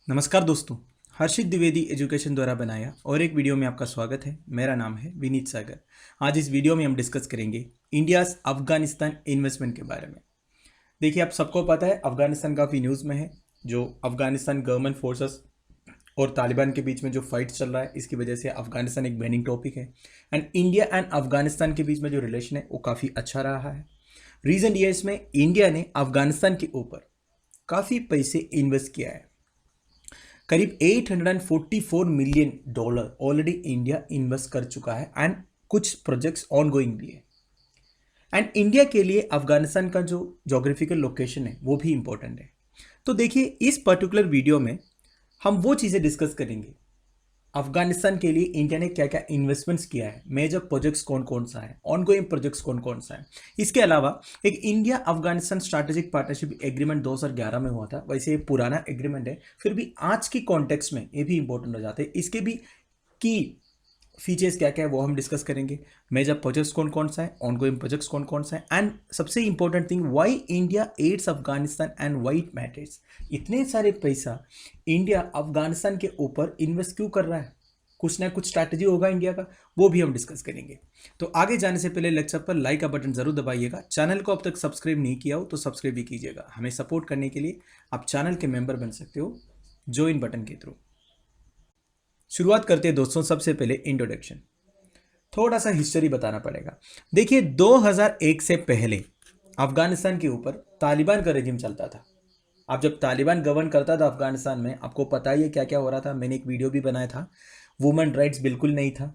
नमस्कार दोस्तों। हर्षित द्विवेदी एजुकेशन द्वारा बनाया और एक वीडियो में आपका स्वागत है। मेरा नाम है विनीत सागर। आज इस वीडियो में हम डिस्कस करेंगे इंडियाज़ अफगानिस्तान इन्वेस्टमेंट के बारे में। देखिए, आप सबको पता है अफगानिस्तान काफ़ी न्यूज़ में है। जो अफगानिस्तान गवर्नमेंट फोर्सेस और तालिबान के बीच में जो फाइट चल रहा है, इसकी वजह से अफगानिस्तान एक बेनिंग टॉपिक है। एंड इंडिया एंड अफगानिस्तान के बीच में जो रिलेशन है वो काफ़ी अच्छा रहा है। रीसेंट ईयर्स में इंडिया ने अफगानिस्तान के ऊपर काफ़ी पैसे इन्वेस्ट किया है। करीब $844 मिलियन ऑलरेडी इंडिया इन्वेस्ट कर चुका है एंड कुछ प्रोजेक्ट्स ऑन गोइंग भी है। एंड इंडिया के लिए अफगानिस्तान का जो जोग्राफिकल लोकेशन है वो भी इंपॉर्टेंट है। तो देखिए, इस पर्टिकुलर वीडियो में हम वो चीज़ें डिस्कस करेंगे अफगानिस्तान के लिए इंडिया ने क्या क्या इन्वेस्टमेंट्स किया है, मेजर प्रोजेक्ट्स कौन कौन सा है, ऑनगोइंग प्रोजेक्ट्स कौन कौन सा है। इसके अलावा एक India Afghanistan strategic partnership agreement 2011 में हुआ था। वैसे ये पुराना एग्रीमेंट है, फिर भी आज की कॉन्टेक्स्ट में ये भी इंपॉर्टेंट हो जाते हैं। इसके भी की फीचर्स क्या क्या है वो हम डिस्कस करेंगे। मेजर प्रोजेक्ट्स कौन कौन सा है, ऑनगोइंग प्रोजेक्ट्स कौन कौन सा है, एंड सबसे important thing, why India aids Afghanistan and why it matters. इतने सारे पैसा इंडिया अफगानिस्तान के ऊपर इन्वेस्ट क्यों कर रहा है, कुछ ना कुछ स्ट्रैटेजी होगा इंडिया का, वो भी हम डिस्कस करेंगे। तो आगे जाने से पहले लेक्चर पर लाइक का बटन जरूर दबाइएगा। चैनल को अब तक सब्सक्राइब नहीं किया हो तो सब्सक्राइब भी कीजिएगा। हमें सपोर्ट करने के लिए आप चैनल के मेंबर बन सकते हो ज्वाइन बटन के थ्रू। शुरुआत करते हैं दोस्तों। सबसे पहले इंट्रोडक्शन, थोड़ा सा हिस्ट्री बताना पड़ेगा। देखिए, 2001 से पहले अफगानिस्तान के ऊपर तालिबान का रेजिम चलता था। अब जब तालिबान गवर्न करता था अफगानिस्तान में, आपको पता ही है क्या क्या हो रहा था। मैंने एक वीडियो भी बनाया था। वुमेन राइट्स बिल्कुल नहीं था।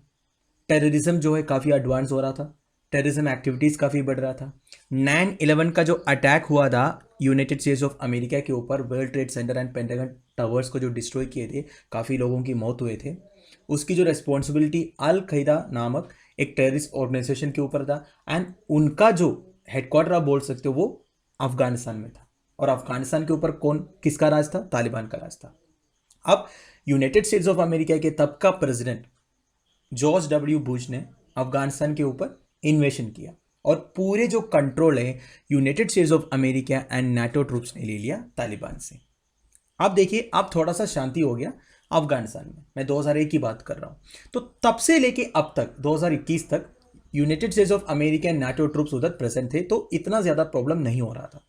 टेररिज्म जो है काफ़ी एडवांस हो रहा था। टेररिज्म एक्टिविटीज़ काफ़ी बढ़ रहा था। 9/11 का जो अटैक हुआ था यूनाइटेड स्टेट्स ऑफ अमेरिका के ऊपर, world trade centre and pentagon towers को जो डिस्ट्रॉय किए थे, काफ़ी लोगों की मौत हुए थे। उसकी जो रेस्पॉन्सिबिलिटी अल कैदा नामक एक टेररिस्ट ऑर्गेनाइजेशन के ऊपर था। एंड उनका जो हेडक्वार्टर आप बोल सकते हो वो अफगानिस्तान में था। और अफगानिस्तान के ऊपर कौन किसका राज था? तालिबान का राज था। अब यूनाइटेड स्टेट्स ऑफ अमेरिका के तब का प्रेसिडेंट जॉर्ज डब्ल्यू बुश ने अफगानिस्तान के ऊपर इन्वेशन किया और पूरे जो कंट्रोल है United States of America and NATO troops ने ले लिया तालिबान से। अब देखिए, अब थोड़ा सा शांति हो गया अफगानिस्तान में। मैं 2001 की बात कर रहा हूं। तो तब से लेके अब तक 2021 तक United States of America and NATO troops उधर प्रेजेंट थे, तो इतना ज़्यादा प्रॉब्लम नहीं हो रहा था।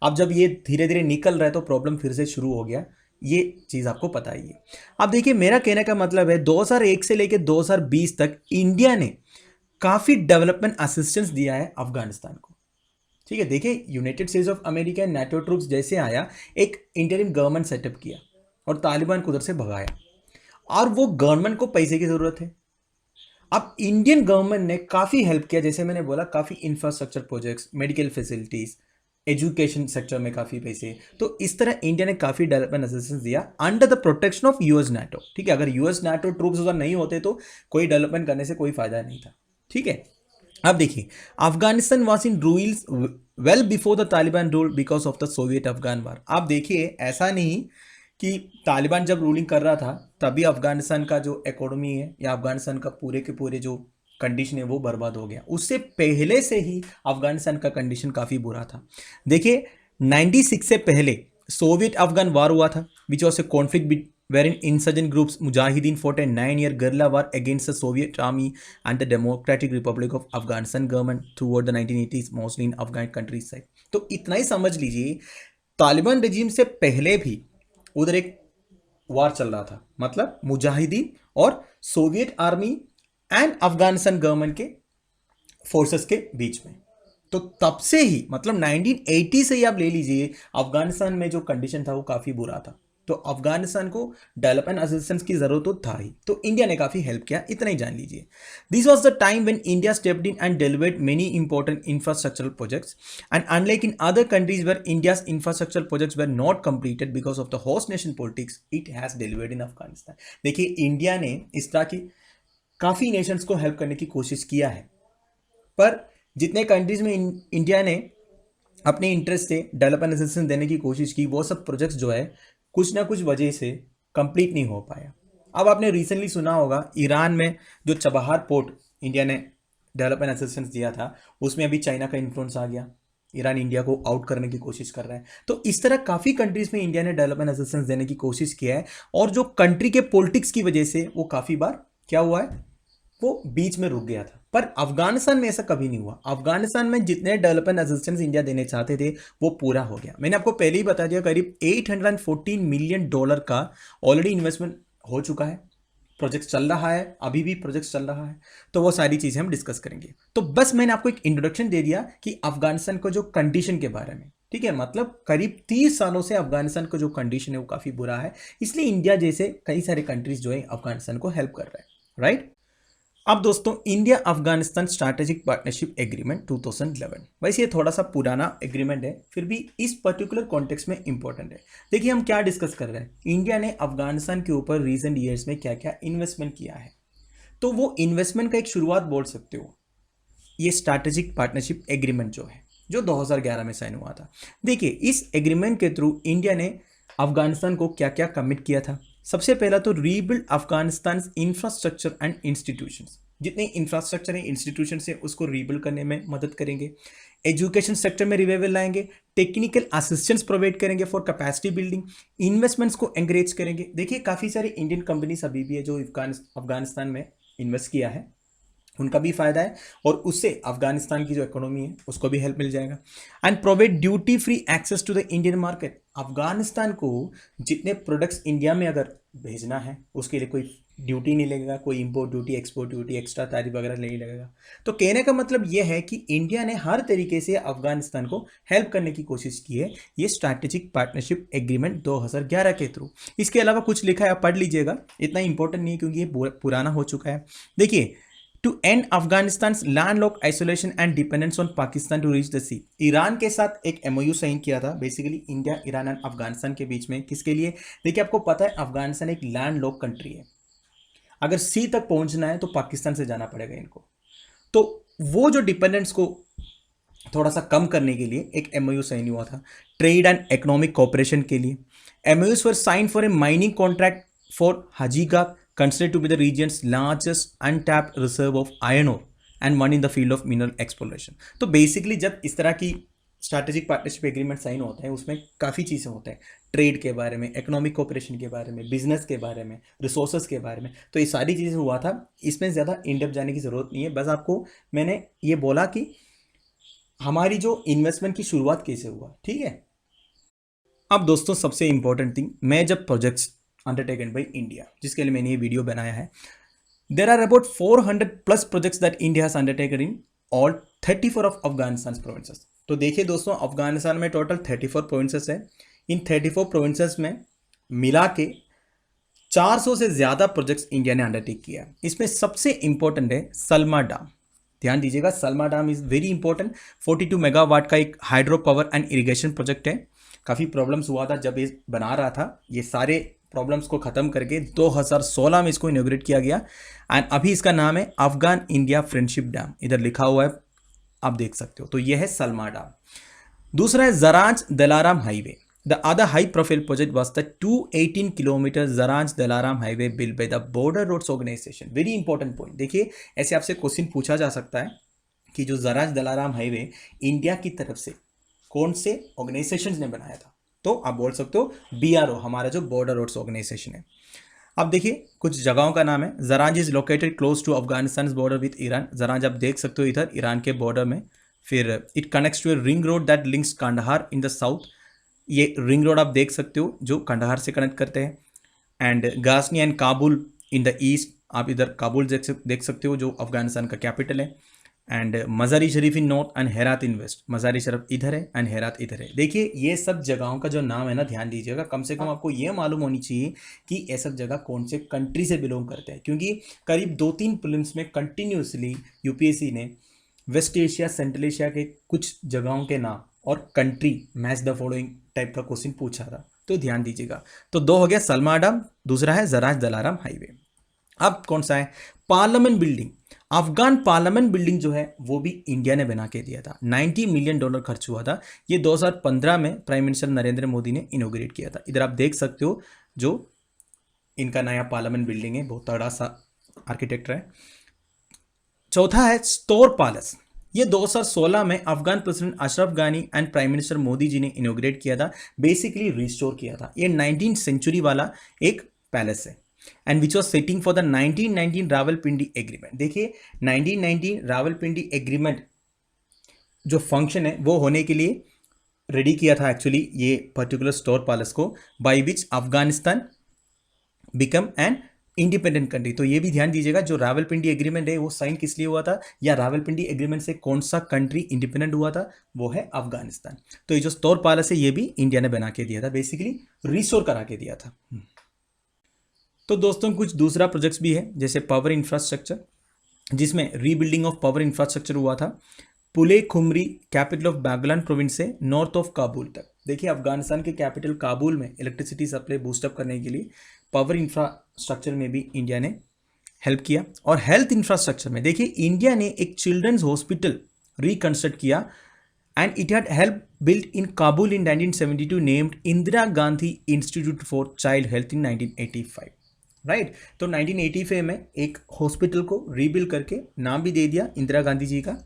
अब जब ये धीरे धीरे निकल रहा है तो प्रॉब्लम फिर से शुरू हो गया। ये चीज़ आपको पता ही है। अब देखिए, मेरा कहने का मतलब है 2001 से लेकर 2020 तक इंडिया ने काफ़ी डेवलपमेंट असिस्टेंस दिया है अफगानिस्तान को। ठीक है, देखिए, United States of America NATO troops जैसे आया, एक इंटरिम गवर्नमेंट सेटअप किया और तालिबान को उधर से भगाया। और वो गवर्नमेंट को पैसे की ज़रूरत है। अब इंडियन गवर्नमेंट ने काफ़ी हेल्प किया, जैसे मैंने बोला, काफ़ी infrastructure projects, medical facilities, education sector में काफ़ी पैसे। तो इस तरह इंडिया ने काफ़ी डेवलपमेंट असिस्टेंस दिया under the protection of US NATO. ठीक है, अगर यूएस नाटो ट्रूप्स उधर नहीं होते तो कोई डेवलपमेंट करने से कोई फायदा नहीं था। ठीक है, अब देखिए, Afghanistan was in rules well before the Taliban rule because of the Soviet Afghan war. आप देखिए, ऐसा नहीं कि तालिबान जब रूलिंग कर रहा था तभी अफगानिस्तान का जो इकोनॉमी है या अफगानिस्तान का पूरे के पूरे जो कंडीशन है वो बर्बाद हो गया। उससे पहले से ही अफगानिस्तान का कंडीशन काफ़ी बुरा था। देखिए, 96 से पहले सोवियत अफगान वार हुआ था, which was a conflict wherein insurgent groups Mujahideen fought a 9-year guerrilla war against the Soviet Army and the Democratic Republic of Afghanistan government throughout the 1980s, mostly in Afghan countryside। तो इतना ही समझ लीजिए, Taliban regime से पहले भी उधर एक वार चल रहा था, मतलब मुजाहिदीन और Soviet army and Afghanistan government के फोर्सेस के बीच में। तो तब से ही, मतलब 1980 से ही आप ले लीजिए, अफगानिस्तान में जो कंडीशन था वो काफ़ी बुरा था। तो अफगानिस्तान को डेवलपमेंट असिस्टेंस की जरूरत तो था ही, तो इंडिया ने काफ़ी हेल्प किया, इतना ही जान लीजिए। This was the time when India stepped in and delivered many important infrastructural projects and unlike in other countries where India's infrastructural projects were not completed because of the host nation politics, it has delivered in Afghanistan. देखिए, India ने इस तरह की काफ़ी Nations को help करने की कोशिश किया है, पर जितने कंट्रीज में इंडिया ने अपने इंटरेस्ट से डेवलपमेंट असिस्टेंस देने की कोशिश की, वो सब प्रोजेक्ट्स जो है कुछ ना कुछ वजह से कंप्लीट नहीं हो पाया। अब आपने रिसेंटली सुना होगा, ईरान में जो चबहार पोर्ट इंडिया ने डेवलपमेंट असिस्टेंस दिया था, उसमें अभी चाइना का इन्फ्लुएंस आ गया। ईरान इंडिया को आउट करने की कोशिश कर रहा है। तो इस तरह काफ़ी कंट्रीज में इंडिया ने डेवलपमेंट असिस्टेंस देने की कोशिश किया है, और जो कंट्री के पॉलिटिक्स की वजह से वो काफ़ी बार क्या हुआ है, वो बीच में रुक गया था। पर अफगानिस्तान में ऐसा कभी नहीं हुआ। अफगानिस्तान में जितने डेवलपमेंट असिस्टेंस इंडिया देने चाहते थे वो पूरा हो गया। मैंने आपको पहले ही बता दिया, करीब $814 मिलियन का ऑलरेडी इन्वेस्टमेंट हो चुका है। प्रोजेक्ट चल रहा है, अभी भी प्रोजेक्ट चल रहा है। तो वो सारी चीज़ें हम डिस्कस करेंगे। तो बस मैंने आपको एक इंट्रोडक्शन दे दिया कि अफगानिस्तान को जो कंडीशन के बारे में, ठीक है, मतलब करीब 30 सालों से अफगानिस्तान का जो कंडीशन है वो काफ़ी बुरा है, इसलिए इंडिया जैसे कई सारे कंट्रीज जो है अफगानिस्तान को हेल्प कर रहे हैं, राइट। अब दोस्तों, India Afghanistan strategic partnership agreement 2011, वैसे ये थोड़ा सा पुराना एग्रीमेंट है, फिर भी इस पर्टिकुलर कॉन्टेक्स्ट में इंपॉर्टेंट है। देखिए हम क्या डिस्कस कर रहे हैं, इंडिया ने अफगानिस्तान के ऊपर रीसेंट ईयर्स में क्या क्या इन्वेस्टमेंट किया है। तो वो इन्वेस्टमेंट का एक शुरुआत बोल सकते हो, ये स्ट्रैटेजिक पार्टनरशिप एग्रीमेंट जो है, जो 2011 में साइन हुआ था। देखिए इस एग्रीमेंट के थ्रू इंडिया ने अफगानिस्तान को क्या क्या कमिट किया था। सबसे पहला तो rebuild Afghanistan infrastructure and institutions, जितने इंफ्रास्ट्रक्चर है इंस्टीट्यूशन से उसको रीबिल्ड करने में मदद करेंगे। एजुकेशन सेक्टर में रिवाइवल लाएंगे, टेक्निकल असिस्टेंस प्रोवाइड करेंगे फॉर कैपेसिटी बिल्डिंग, इन्वेस्टमेंट्स को एंकरेज करेंगे। देखिए काफ़ी सारे इंडियन कंपनीज अभी भी है जो अफगानिस्तान में इन्वेस्ट किया है, उनका भी फायदा है, और उससे अफगानिस्तान की जो इकोनॉमी है उसको भी हेल्प मिल जाएगा। And provide duty free access to the Indian market. Afghanistan को जितने प्रोडक्ट्स इंडिया में अगर भेजना है उसके लिए कोई ड्यूटी नहीं लगेगा, कोई import duty, export duty, extra तारीफ वगैरह नहीं लगेगा। तो कहने का मतलब यह है कि इंडिया ने हर तरीके से अफगानिस्तान को हेल्प करने की कोशिश की है, ये स्ट्रैटेजिक पार्टनरशिप एग्रीमेंट 2011 के थ्रू। इसके अलावा कुछ लिखा है, आप पढ़ लीजिएगा, इतना इंपॉर्टेंट नहीं है क्योंकि ये पुराना हो चुका है। देखिए, to end Afghanistan landlock isolation and dependence on Pakistan to reach the sea. Iran के साथ एक एमओयू साइन किया था, basically India, Iran and Afghanistan के बीच में। किसके लिए? देखिए आपको पता है अफगानिस्तान एक लैंडलॉक कंट्री है, अगर सी तक पहुंचना है तो पाकिस्तान से जाना पड़ेगा इनको। तो वो जो डिपेंडेंस को थोड़ा सा कम करने के लिए एक एमओयू साइन हुआ था, ट्रेड एंड इकोनॉमिक कोऑपरेशन के लिए। MoUs were sign for a mining contract for Hajigak, considered to be the region's largest untapped reserve of iron ore and one in the field of mineral exploration। तो basically जब इस तरह की strategic partnership agreement sign होते हैं उसमें काफ़ी चीज़ें होते हैं, ट्रेड के बारे में, इकोनॉमिक कोऑपरेशन के बारे में, बिजनेस के बारे में, रिसोर्सेज के बारे में। तो ये सारी चीज़ें हुआ था, इसमें ज़्यादा इन डेप्थ जाने की ज़रूरत नहीं है। बस आपको मैंने ये बोला कि हमारी जो इन्वेस्टमेंट की शुरुआत कैसे हुआ, ठीक है। अब दोस्तों सबसे इंपॉर्टेंट थिंग, मैं जब प्रोजेक्ट्स अंडरटेकन बाई इंडिया, जिसके लिए मैंने ये वीडियो बनाया है, there are about 400+ projects that India has undertaken in all 34 of Afghanistan provinces. तो देखिए दोस्तों, अफगानिस्तान में टोटल 34 प्रोविंसेस है। इन 34 प्रोविंसेस में मिला के 400 से ज़्यादा प्रोजेक्ट्स इंडिया ने अंडरटेक किया है। इसमें सबसे इंपॉर्टेंट है सलमा डैम। ध्यान दीजिएगा, Salma dam is very important. 42 megawatt का एक hydro power and irrigation project है। काफ़ी प्रॉब्लम्स हुआ था जब ये बना रहा था, ये सारे प्रॉब्लम्स को ख़त्म करके 2016 में इसको इनॉग्रेट किया गया। एंड अभी इसका नाम है अफगान इंडिया फ्रेंडशिप डैम, इधर लिखा हुआ है, आप देख सकते हो। तो यह है सलमा डैम। दूसरा है Zaranj Delaram highway. The other high profile project was the 218 kilometre Zaranj Delaram highway build by the border roads organisation. Very important point. देखिए ऐसे आपसे क्वेश्चन पूछा जा सकता है कि जो जराज दलाराम हाईवे इंडिया की तरफ से कौन से ऑर्गेनाइजेशन ने बनाया था, तो आप बोल सकते हो BRO, हमारा जो बॉर्डर रोड्स ऑर्गेनाइजेशन है। अब देखिए कुछ जगहों का नाम है। Zaranj is located close to Afghanistan border with Iran. Zaranj आप देख सकते हो इधर ईरान के बॉर्डर में। फिर it connects to a ring road that links Kandahar in the south. ये रिंग रोड आप देख सकते हो जो कंडहार से कनेक्ट करते हैं। And Ghazni and Kabul in the east, आप इधर काबुल देख सकते हो जो अफगानिस्तान का कैपिटल है। And Mazari Sharif in north and Herat in west. Mazari Sharif इधर है एंड हेरात इधर है। देखिए ये सब जगहों का जो नाम है ना, ध्यान दीजिएगा, कम से कम आपको ये मालूम होनी चाहिए कि ये सब जगह कौन से कंट्री से बिलोंग करते हैं, क्योंकि करीब 2-3 प्रीलिम्स में कंटिन्यूसली UPSC ने वेस्ट एशिया, सेंट्रल एशिया के कुछ जगहों के नाम और country match the following type का क्वेश्चन पूछा था, तो ध्यान दीजिएगा। तो 2 हो गया सलमा डैम, दूसरा है जराज दलाराम हाईवे। अब कौन सा है? Parliament building. Afghan parliament building जो है वो भी इंडिया ने बना के दिया था। $90 मिलियन खर्च हुआ था। ये 2015 में प्राइम मिनिस्टर नरेंद्र मोदी ने इनोग्रेट किया था। इधर आप देख सकते हो जो इनका नया पार्लियामेंट बिल्डिंग है, बहुत तगड़ा सा आर्किटेक्चर है। चौथा है स्तोर पैलेस। ये 2016 में अफगान प्रेसिडेंट अशरफ गानी and prime minister Modi ji ने इनोग्रेट किया था, बेसिकली रिस्टोर किया था। ये 19th सेंचुरी वाला एक पैलेस है and which was setting for the 1919 Rawalpindi agreement. देखिए 1919 रावलपिंडी एग्रीमेंट जो फंक्शन है वो होने के लिए रेडी किया था एक्चुअली ये पर्टिकुलर स्टोर पैलेस को, by which Afghanistan become an independent country. तो ये भी ध्यान दीजिएगा, जो रावलपिंडी एग्रीमेंट है वो साइन किस लिए हुआ था, या रावलपिंडी एग्रीमेंट से कौन सा कंट्री इंडिपेंडेंट हुआ था, वो है अफगानिस्तान। तो ये जो स्टोर पैलेस है ये भी इंडिया ने बना के दिया था, बेसिकली रिस्टोर करा के दिया था। तो दोस्तों कुछ दूसरा प्रोजेक्ट्स भी है, जैसे पावर इंफ्रास्ट्रक्चर, जिसमें रीबिल्डिंग ऑफ पावर इंफ्रास्ट्रक्चर हुआ था पुले खुमरी कैपिटल ऑफ बागलान प्रोविंस से नॉर्थ ऑफ काबुल तक। देखिए अफगानिस्तान के कैपिटल काबुल में इलेक्ट्रिसिटी सप्लाई बूस्टअप करने के लिए पावर इंफ्रास्ट्रक्चर में भी इंडिया ने हेल्प किया। और हेल्थ इंफ्रास्ट्रक्चर में देखिए इंडिया ने एक चिल्ड्रंस हॉस्पिटल रिकंस्ट्रक्ट किया and it had help built in Kabul in 1972 named Indira Gandhi institute for child health in 1985, right. तो 1985 में एक हॉस्पिटल को रीबिल्ड करके नाम भी दे दिया इंदिरा गांधी जी का।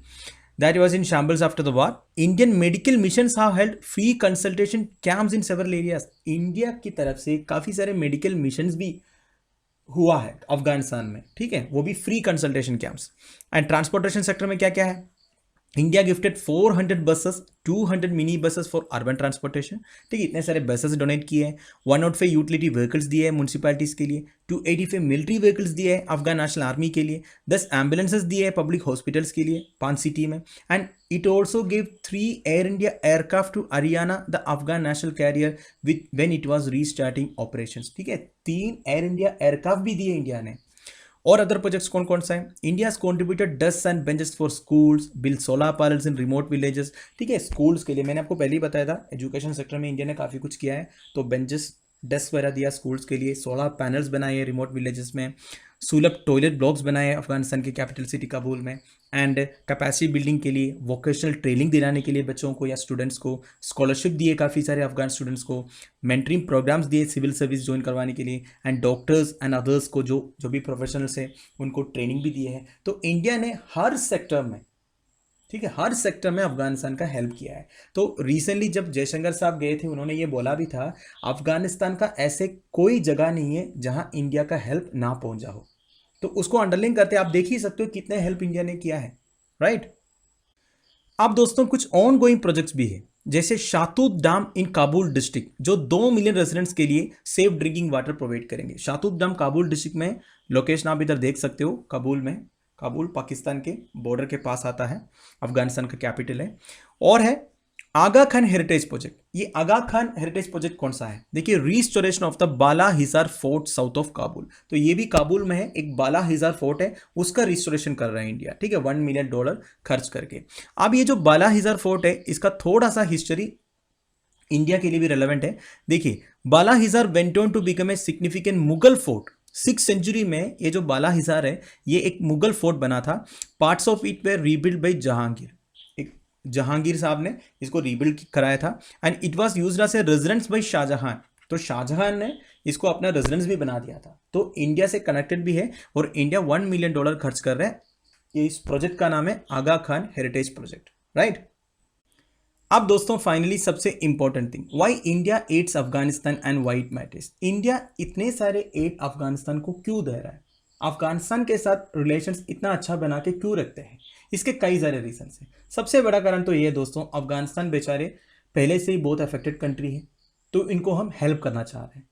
That was in shambles after the war. Indian medical missions have held free consultation camps in several areas. India की तरफ से काफ़ी सारे मेडिकल मिशंस भी हुआ है अफगानिस्तान में, ठीक है, वो भी free consultation camps. And transportation sector में क्या क्या है, India gifted 400 buses, 200 mini buses for urban transportation, ठीक है, इतने सारे बसेस डोनेट किए हैं। 105 यूटिलिटी व्हीकल्स दिए हैं म्यूनसिपैलिटीज़ के लिए, 285 मिलिट्री व्हीकल्स दिए हैं अफगान नेशनल आर्मी के लिए, 10 एम्बुलेंसेस दिए हैं पब्लिक हॉस्पिटल्स के लिए 5 सिटी में। And it also give 3 Air India aircraft to Ariana the Afghan national carrier with when it was restarting operations, ठीक है, 3 एयर इंडिया एयरक्राफ्ट भी दिए इंडिया ने। और अदर प्रोजेक्ट्स कौन कौन सा है, India contributed desk and benches for schools, build solar panels in remote villages, ठीक है, स्कूल्स के लिए मैंने आपको पहले ही बताया था एजुकेशन सेक्टर में इंडिया ने काफ़ी कुछ किया है। तो बेंचेस डेस्क वगैरह दिया स्कूल्स के लिए, सोलर पैनल्स बनाए हैं रिमोट विलेजेस में, सुलभ टॉयलेट ब्लॉक्स बनाए अफगानिस्तान की कैपिटल सिटी काबुल में, एंड कैपेसिटी बिल्डिंग के लिए, वोकेशनल ट्रेनिंग दिलाने के लिए बच्चों को या स्टूडेंट्स को, स्कॉलरशिप दिए काफ़ी सारे अफगान स्टूडेंट्स को, मेंटरिंग प्रोग्राम्स दिए सिविल सर्विस ज्वाइन करवाने के लिए, एंड डॉक्टर्स एंड अदर्स को जो भी प्रोफेशनल्स हैं उनको ट्रेनिंग भी दिए है। तो इंडिया ने हर सेक्टर में, ठीक है, हर सेक्टर में अफगानिस्तान का हेल्प किया है। तो रिसेंटली जब जयशंकर साहब गए थे उन्होंने ये बोला भी था अफगानिस्तान का ऐसे कोई जगह नहीं है जहां इंडिया का हेल्प ना पहुंचा हो। तो उसको अंडरलाइन करते आप देख ही सकते हो कितने हेल्प इंडिया ने किया है, राइट। अब दोस्तों कुछ ऑन गोइंग प्रोजेक्ट्स भी है, जैसे शातूत डैम इन काबुल डिस्ट्रिक्ट, जो 2 मिलियन रेजिडेंट्स के लिए सेफ ड्रिंकिंग वाटर प्रोवाइड करेंगे। शातूत डैम काबुल डिस्ट्रिक्ट में, लोकेशन आप इधर देख सकते हो काबुल में, काबुल पाकिस्तान के बॉर्डर के पास आता है, अफगानिस्तान का कैपिटल है। और है आगा खान हेरिटेज प्रोजेक्ट। ये आगा खान हेरिटेज प्रोजेक्ट कौन सा है, देखिए restoration of the Bala Hisar fort south of Kabul. तो ये भी काबुल में है, एक बाला हिसार फोर्ट है, उसका रिस्टोरेशन कर रहा है इंडिया, ठीक है, $1 मिलियन खर्च करके। अब ये जो बाला हिसार फोर्ट है इसका थोड़ा सा हिस्ट्री इंडिया के लिए भी रेलेवेंट है। देखिए Bala Hissar went on to become a significant Mughal fort. 6th century में ये जो बाला हिसार है ये एक मुगल फोर्ट बना था। Parts of it were rebuild by Jahangir, एक जहांगीर साहब ने इसको रीबिल्ड कराया था। And it was used as a residence by Shahjahan. तो शाहजहां ने इसको अपना रेजिडेंस भी बना दिया था। तो इंडिया से कनेक्टेड भी है और इंडिया $1 मिलियन खर्च कर रहा है। ये इस प्रोजेक्ट का नाम है Aga Khan heritage project, right. अब दोस्तों फाइनली सबसे important thing, why India aids Afghanistan and why it matters. India इतने सारे एड अफगानिस्तान को क्यों दे रहा है, अफगानिस्तान के साथ रिलेशंस इतना अच्छा बना के क्यों रखते हैं, इसके कई सारे रीजन हैं। सबसे बड़ा कारण तो ये है दोस्तों, अफगानिस्तान बेचारे पहले से ही बहुत अफेक्टेड कंट्री है, तो इनको हम हेल्प करना चाह रहे हैं।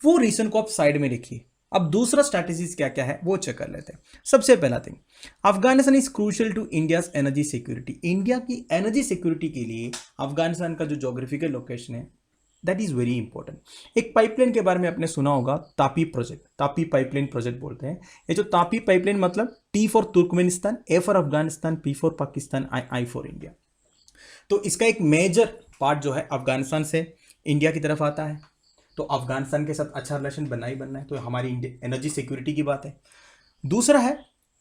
वो रीजन को आप साइड में रखिए। अब दूसरा स्ट्रैटेजीज क्या क्या है वो चेक कर लेते हैं। सबसे पहला thing, Afghanistan is crucial to India's energy security. India की एनर्जी सिक्योरिटी के लिए अफगानिस्तान का जो जोग्राफिकल लोकेशन है दैट इज वेरी इंपॉर्टेंट। एक पाइपलाइन के बारे में आपने सुना होगा, TAPI project, TAPI pipeline project बोलते हैं। ये जो तापी पाइपलाइन मतलब T for Turkmenistan, A for Afghanistan, P for Pakistan, I for India. तो इसका एक मेजर पार्ट जो है अफगानिस्तान से इंडिया की तरफ आता है। तो अफगानिस्तान के साथ अच्छा रिलेशन बनना ही बनना है, तो हमारी एनर्जी सिक्योरिटी की बात है। दूसरा है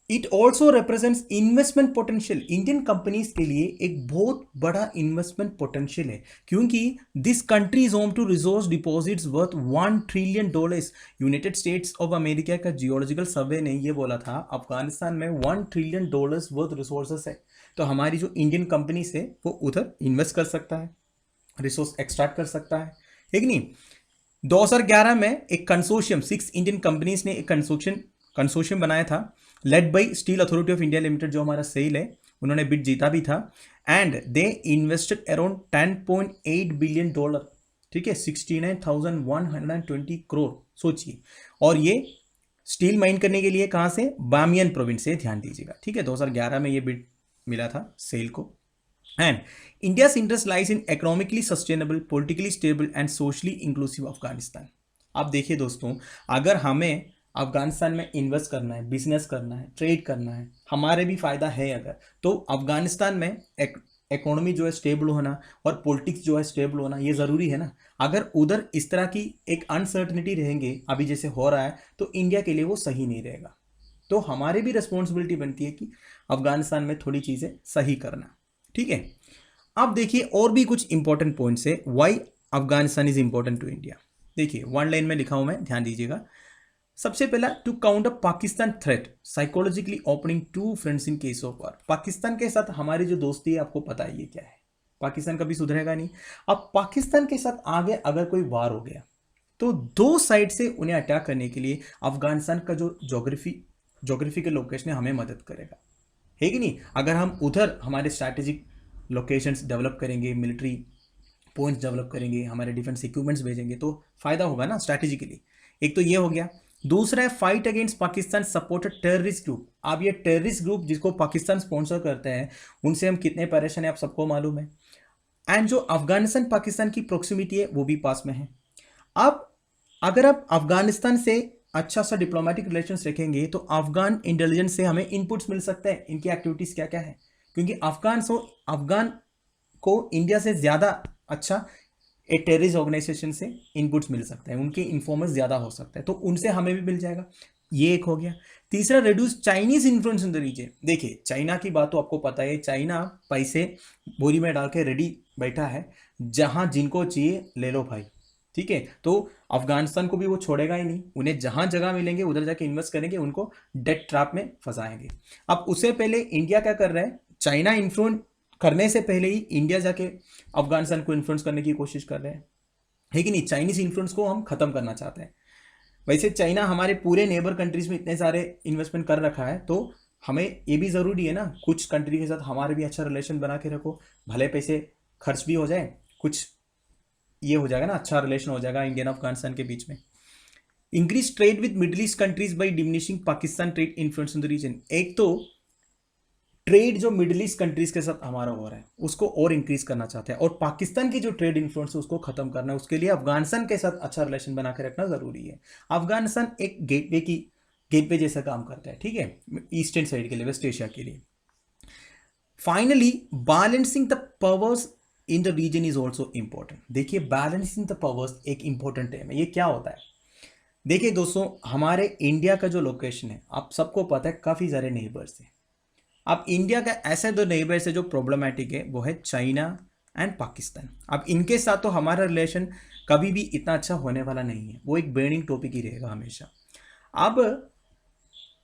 it also represents investment potential. Indian companies के लिए एक बहुत बड़ा इन्वेस्टमेंट पोटेंशियल है, क्योंकि this country is home to resource deposits worth $1 trillion. United States of America का जियोलॉजिकल सर्वे ने ये बोला था अफगानिस्तान में $1 ट्रिलियन वर्थ रिसोर्सेस है। तो हमारी जो इंडियन कंपनीज है वो उधर इन्वेस्ट कर सकता है, रिसोर्स एक्सट्रैक्ट कर सकता है कि नहीं। 2011 में एक कंसोर्शियम 6 इंडियन कंपनीज ने एक कंसोर्शियम बनाया था, led by steel authority of India limited, जो हमारा सेल है, उन्होंने बिड जीता भी था। And they invested around $10.8 billion, ठीक है, 69,120 करोड़, सोचिए। और ये स्टील माइन करने के लिए कहाँ से, बामियान प्रोविंस से, ध्यान दीजिएगा, ठीक है। 2011 में ये बिड मिला था सेल को। And India's interest lies in economically sustainable, politically stable and socially inclusive Afghanistan. आप देखिए दोस्तों, अगर हमें अफगानिस्तान में इन्वेस्ट करना है, बिजनेस करना है, ट्रेड करना है, हमारे भी फायदा है अगर, तो अफगानिस्तान में इकोनॉमी जो है स्टेबल होना और पॉलिटिक्स जो है स्टेबल होना ये ज़रूरी है ना। अगर उधर इस तरह की एक अनसर्टनिटी रहेंगे अभी जैसे हो रहा है, तो इंडिया के लिए वो सही नहीं रहेगा। तो हमारी भी रिस्पॉन्सिबिलिटी बनती है कि अफगानिस्तान में थोड़ी चीज़ें सही करना, ठीक है। अब देखिए और भी कुछ इंपॉर्टेंट पॉइंट्स है, why Afghanistan is important to India. देखिए वन लाइन में लिखा हूं मैं, ध्यान दीजिएगा। सबसे पहला, to counter Pakistan threat, psychologically opening to friends in case of war. Pakistan के साथ हमारी जो दोस्ती है आपको पता है ये क्या है, पाकिस्तान कभी सुधरेगा नहीं। अब पाकिस्तान के साथ आगे अगर कोई वार हो गया तो दो साइड से उन्हें अटैक करने के लिए अफगानिस्तान का जो जोग्राफिकल लोकेशन है हमें मदद करेगा, है कि नहीं। अगर हम उधर हमारे स्ट्रैटेजिक लोकेशंस डेवलप करेंगे, मिलिट्री पॉइंट्स डेवलप करेंगे, हमारे डिफेंस इक्विपमेंट्स भेजेंगे, तो फायदा होगा ना स्ट्रैटेजिकली। एक तो ये हो गया। दूसरा है fight against Pakistan supported terrorist group. अब ये टेररिस्ट ग्रुप जिसको पाकिस्तान स्पॉन्सर करते हैं उनसे हम कितने परेशान हैं आप सबको मालूम है। एंड जो अफगानिस्तान पाकिस्तान की प्रोक्सिमिटी है वो भी पास में है। अब अगर आप अफगानिस्तान से अच्छा सा डिप्लोमेटिक रिलेशंस रखेंगे तो अफगान इंटेलिजेंस से हमें इनपुट्स मिल सकते हैं, इनकी एक्टिविटीज क्या क्या है, क्योंकि अफगान को इंडिया से ज़्यादा अच्छा एक टेररिस्ट ऑर्गेनाइजेशन से इनपुट्स मिल सकते हैं, उनके इन्फॉर्मेंस ज़्यादा हो सकता है, तो उनसे हमें भी मिल जाएगा। ये एक हो गया। तीसरा, reduce Chinese influence in the region. देखिए चाइना की बात तो आपको पता है, चाइना पैसे बोरी में डाल के रेडी बैठा है, जहां जिनको चाहिए ले लो भाई, ठीक है। तो अफगानिस्तान को भी वो छोड़ेगा ही नहीं, उन्हें जहां जगह मिलेंगे उधर जाके इन्वेस्ट करेंगे, उनको डेट ट्रैप में फंसाएंगे। अब उससे पहले इंडिया क्या कर रहा है, चाइना इन्फ्लुएंस करने से पहले ही इंडिया जाके अफगानिस्तान को इन्फ्लुएंस करने की कोशिश कर रहे हैं, है कि नहीं। चाइनीज इन्फ्लुएंस को हम खत्म करना चाहते हैं। वैसे चाइना हमारे पूरे नेबर कंट्रीज में इतने सारे इन्वेस्टमेंट कर रखा है, तो हमें ये भी ज़रूरी है ना, कुछ कंट्री के साथ हमारे भी अच्छा रिलेशन बना के रखो, भले पैसे खर्च भी हो जाए, कुछ ये हो जाएगा ना, अच्छा रिलेशन हो जाएगा इंडियन अफगानिस्तान के बीच में। Increase trade with Middle East countries by diminishing Pakistan trade influence in the region. एक तो ट्रेड जो मिडिल ईस्ट कंट्रीज के साथ हमारा हो रहा है उसको और इंक्रीज करना चाहते हैं, और पाकिस्तान की जो ट्रेड इन्फ्लुएंस है उसको खत्म करना है, उसके लिए अफगानिस्तान के साथ अच्छा रिलेशन बना के रखना जरूरी है। अफगानिस्तान एक गेटवे जैसा काम करता है, ठीक है, ईस्टर्न साइड के लिए, वेस्ट एशिया के लिए। Finally, balancing the powers in the region is also important. देखिए बैलेंसिंग द पावर्स एक इंपॉर्टेंट टर्म है, ये क्या होता है। देखिए दोस्तों, हमारे इंडिया का जो लोकेशन है आप सबको पता है, काफ़ी सारे नेबर्स हैं। अब इंडिया का ऐसे दो नेबर्स है जो प्रॉब्लमेटिक है, वो है चाइना एंड पाकिस्तान। अब इनके साथ तो हमारा रिलेशन कभी भी इतना अच्छा होने वाला नहीं है, वो एक बर्निंग टॉपिक ही रहेगा हमेशा। अब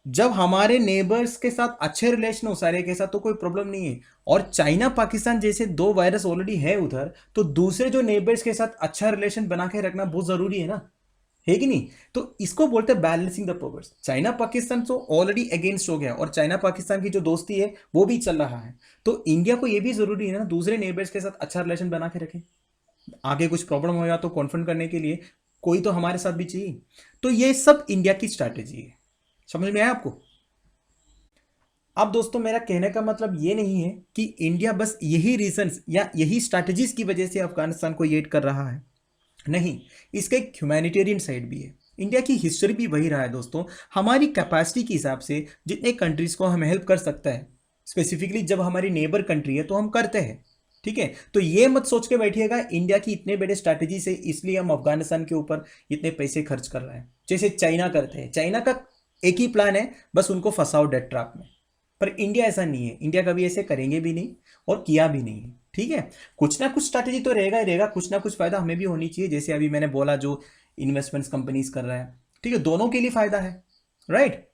जब हमारे नेबर्स के साथ अच्छे रिलेशन हो सारे के साथ तो कोई प्रॉब्लम नहीं है, और चाइना पाकिस्तान जैसे दो वायरस ऑलरेडी है उधर, तो दूसरे जो नेबर्स के साथ अच्छा रिलेशन बना के रखना बहुत ज़रूरी है ना, है कि नहीं। तो इसको बोलते हैं balancing the powers. China Pakistan तो ऑलरेडी अगेंस्ट हो गया, और चाइना पाकिस्तान की जो दोस्ती है वो भी चल रहा है, तो इंडिया को ये भी जरूरी है ना दूसरे नेबर्स के साथ अच्छा रिलेशन बना के रखें, आगे कुछ प्रॉब्लम होगा तो कॉन्फ्रंट करने के लिए कोई तो हमारे साथ भी चाहिए। तो ये सब इंडिया की स्ट्रैटेजी है, समझ में आया आपको। अब दोस्तों मेरा कहने का मतलब ये नहीं है कि इंडिया बस यही रीजंस या यही स्ट्रैटेजीज की वजह से अफगानिस्तान को एड कर रहा है, नहीं, इसका एक ह्यूमैनिटेरियन साइड भी है। इंडिया की हिस्ट्री भी वही रहा है दोस्तों, हमारी कैपेसिटी के हिसाब से जितने कंट्रीज को हम हेल्प कर सकते हैं, स्पेसिफिकली जब हमारी नेबर कंट्री है तो हम करते हैं, ठीक है। तो ये मत सोच के बैठिएगा इंडिया की इतने बड़े स्ट्रैटेजी से इसलिए हम अफगानिस्तान के ऊपर इतने पैसे खर्च कर रहे हैं, जैसे चाइना करते हैं। चाइना का एक ही प्लान है, बस उनको फंसाओ डेट ट्रैप में। पर इंडिया ऐसा नहीं है, इंडिया कभी ऐसे करेंगे भी नहीं और किया भी नहीं है। ठीक है, कुछ ना कुछ स्ट्रैटेजी तो रहेगा ही रहेगा, कुछ ना कुछ फायदा हमें भी होनी चाहिए। जैसे अभी मैंने बोला जो इन्वेस्टमेंट्स कंपनीज कर रहा है, ठीक है, दोनों के लिए फायदा है, राइट।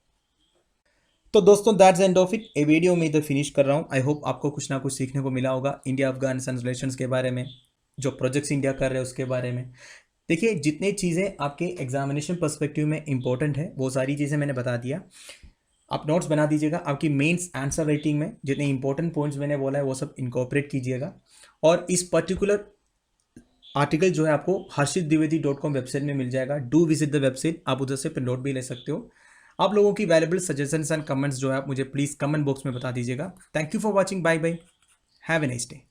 तो दोस्तों that's end of it, A video में इधर फिनिश कर रहा हूँ। आई होप आपको कुछ ना कुछ सीखने को मिला होगा इंडिया अफगानिस्तान रिलेशंस के बारे में, जो प्रोजेक्ट्स इंडिया कर रहे हैं उसके बारे में। देखिए, जितनी चीज़ें आपके एग्जामिनेशन पर्सपेक्टिव में इंपॉर्टेंट है वो सारी चीज़ें मैंने बता दिया। आप नोट्स बना दीजिएगा, आपकी मेंस आंसर राइटिंग में जितने इंपॉर्टेंट पॉइंट्स मैंने बोला है वो सब इनकॉर्पोरेट कीजिएगा। और इस पर्टिकुलर आर्टिकल जो है आपको harshitdwedi.com वेबसाइट में मिल जाएगा। डू विजिट द वेबसाइट, आप उधर से प्रिंट आउट भी ले सकते हो। आप लोगों की वैल्यूएबल सजेशंस एंड कमेंट्स जो है आप मुझे प्लीज़ कमेंट बॉक्स में बता दीजिएगा। Thank you for watching, bye bye, have a nice day.